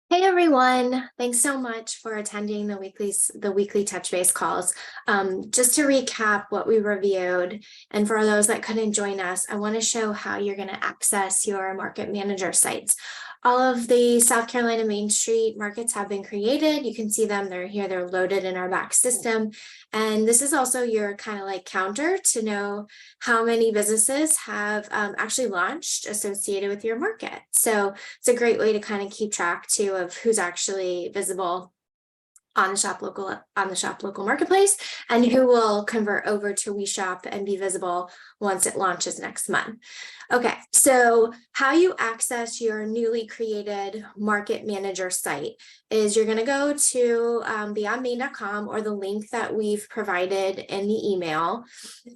Hey everyone, thanks so much for attending the weekly touch base calls. Just to recap what we reviewed, and for those that couldn't join us, I want to show how you're going to access your market manager sites. All of the South Carolina Main Street markets have been created. You can see them, they're here, they're loaded in our back system. And this is also your kind of like counter to know how many businesses have actually launched associated with your market. So it's a great way to kind of keep track too of who's actually visible on the shop local marketplace and who will convert over to WeShop and be visible once it launches next month. Okay, so how you access your newly created market manager site is you're going to go to beyondmain.com or the link that we've provided in the email.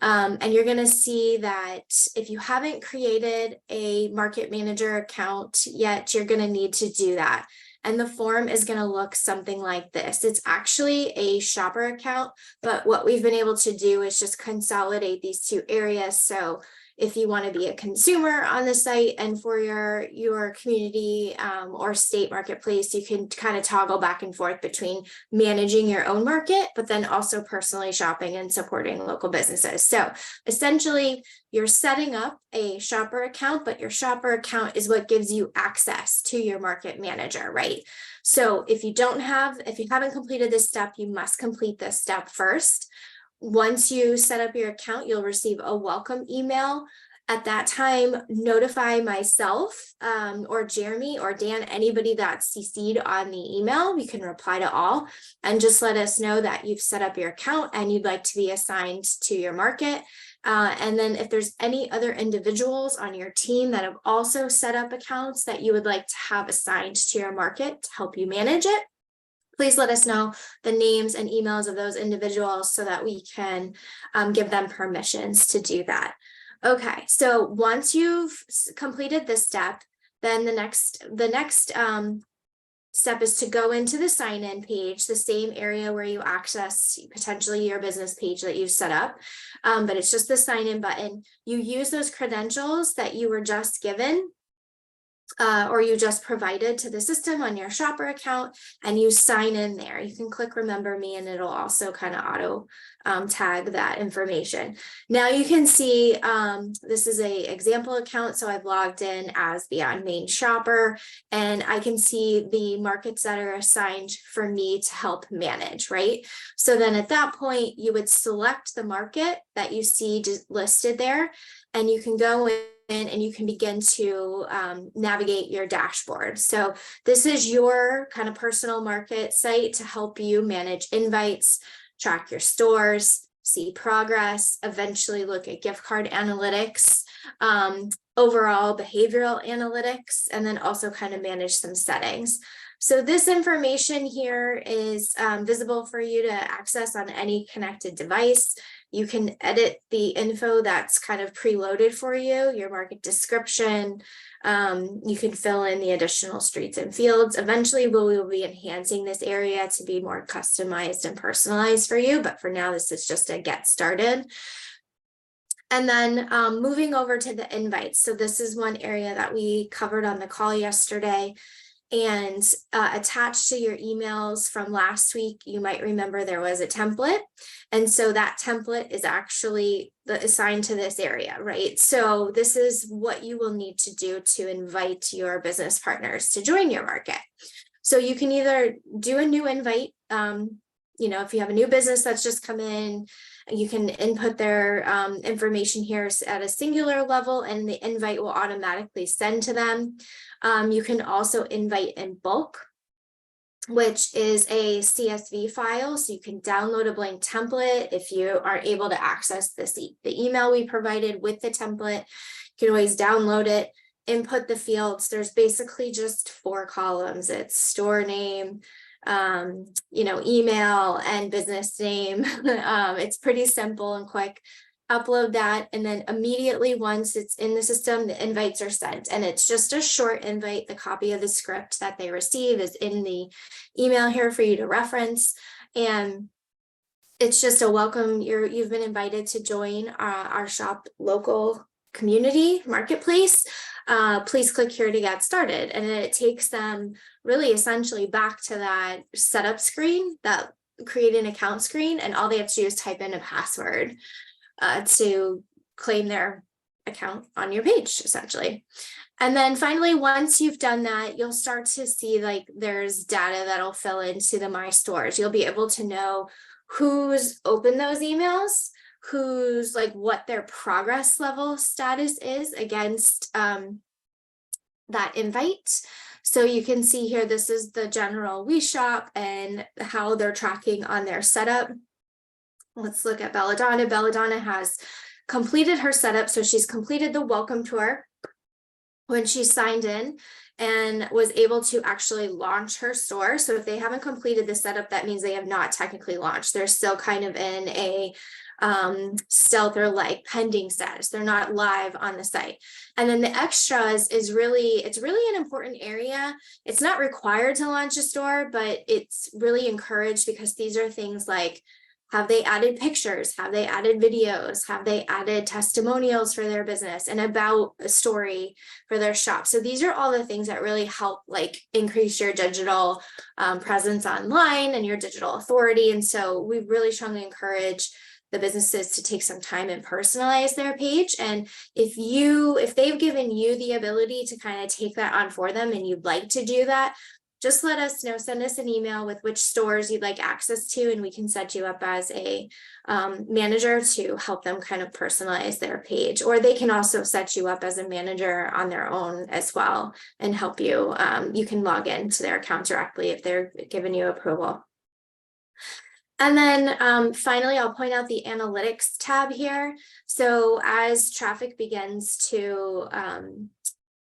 And you're going to see that if you haven't created a market manager account yet, you're going to need to do that. And the form is going to look something like this. It's actually a shopper account, but what we've been able to do is just consolidate these two areas. So if you want to be a consumer on the site and for your community or state marketplace, you can kind of toggle back and forth between managing your own market, but then also personally shopping and supporting local businesses. So essentially, you're setting up a shopper account, but your shopper account is what gives you access to your market manager, right? So if you haven't completed this step, you must complete this step first. Once you set up your account, you'll receive a welcome email. At that time, notify myself or Jeremy or Dan, anybody that's CC'd on the email. You can reply to all and just let us know that you've set up your account and you'd like to be assigned to your market. And then if there's any other individuals on your team that have also set up accounts that you would like to have assigned to your market to help you manage it, please let us know the names and emails of those individuals so that we can give them permissions to do that. Okay, so once you've completed this step, then the next step is to go into the sign-in page, the same area where you access potentially your business page that you've set up, but it's just the sign-in button. You use those credentials that you were just given or you just provided to the system on your shopper account, and you sign in there. You can click remember me and it'll also kind of auto tag that information. Now you can see this is a example account, so I've logged in as Beyond Main Shopper, and I can see the markets that are assigned for me to help manage, right? So then at that point, you would select the market that you see listed there, and you can go in and you can begin to navigate your dashboard. So this is your kind of personal market site to help you manage invites, track your stores, see progress, eventually look at gift card analytics, overall behavioral analytics, and then also kind of manage some settings. So this information here is visible for you to access on any connected device. You can edit the info that's kind of preloaded for you, your market description. You can fill in the additional streets and fields. Eventually, we will be enhancing this area to be more customized and personalized for you. But for now, this is just a get started. And then moving over to the invites. So this is one area that we covered on the call yesterday. And attached to your emails from last week, you might remember there was a template. And so that template is actually assigned to this area, right? So this is what you will need to do to invite your business partners to join your market. So you can either do a new invite, if you have a new business that's just come in, you can input their information here at a singular level and the invite will automatically send to them. You can also invite in bulk, which is a CSV file. So you can download a blank template if you aren't able to access the email we provided with the template. You can always download it, input the fields. There's basically just 4 columns. It's store name, email and business name. It's pretty simple and quick. Upload that, and then immediately once it's in the system, the invites are sent, and it's just a short invite. The copy of the script that they receive is in the email here for you to reference, and it's just a welcome. You've been invited to join our shop local community marketplace, please click here to get started. And it takes them really essentially back to that setup screen, that create an account screen, and all they have to do is type in a password to claim their account on your page, essentially. And then finally, once you've done that, you'll start to see like there's data that'll fill into the My Stores. You'll be able to know who's opened those emails, who's like what their progress level status is against that invite. So you can see here, this is the general WeShop and how they're tracking on their setup. Let's look at Belladonna. Belladonna has completed her setup. So she's completed the welcome tour when she signed in and was able to actually launch her store. So if they haven't completed the setup, that means they have not technically launched. They're still kind of in a stealth or like pending status. They're not live on the site. And then the extras is really, it's really an important area. It's not required to launch a store, but it's really encouraged because these are things like, have they added pictures? Have they added videos? Have they added testimonials for their business and about a story for their shop? So these are all the things that really help like increase your digital presence online and your digital authority. And so we really strongly encourage the businesses to take some time and personalize their page. And if they've given you the ability to kind of take that on for them and you'd like to do that, just let us know, send us an email with which stores you'd like access to, and we can set you up as a manager to help them kind of personalize their page. Or they can also set you up as a manager on their own as well and help you. You can log into their account directly if they're giving you approval. And then finally, I'll point out the analytics tab here. So as traffic begins to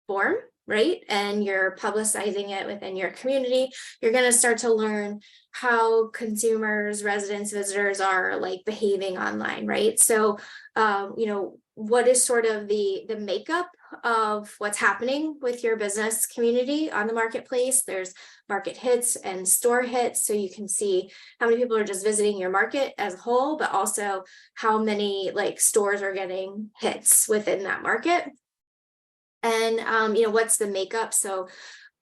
form, right, and you're publicizing it within your community, you're going to start to learn how consumers, residents, visitors are like behaving online, right? So, you know, what is sort of the makeup of what's happening with your business community on the marketplace. There's market hits and store hits, so you can see how many people are just visiting your market as a whole, but also how many like stores are getting hits within that market. And you know, what's the makeup? So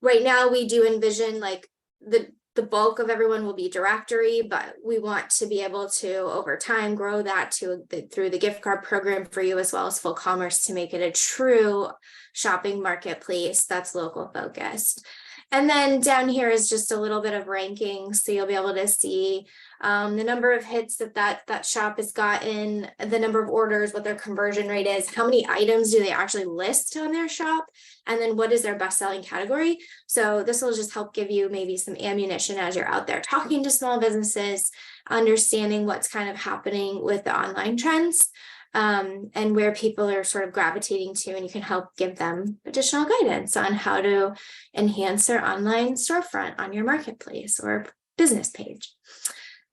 right now we do envision like the bulk of everyone will be directory, but we want to be able to over time grow that to through the gift card program for you, as well as full commerce, to make it a true shopping marketplace that's local focused. And then down here is just a little bit of ranking, so you'll be able to see the number of hits that shop has gotten, the number of orders, what their conversion rate is, how many items do they actually list on their shop, and then what is their best-selling category. So this will just help give you maybe some ammunition as you're out there talking to small businesses, understanding what's kind of happening with the online trends. And where people are sort of gravitating to, and you can help give them additional guidance on how to enhance their online storefront on your marketplace or business page.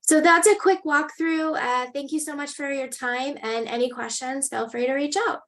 So that's a quick walkthrough. Thank you so much for your time, and any questions, feel free to reach out.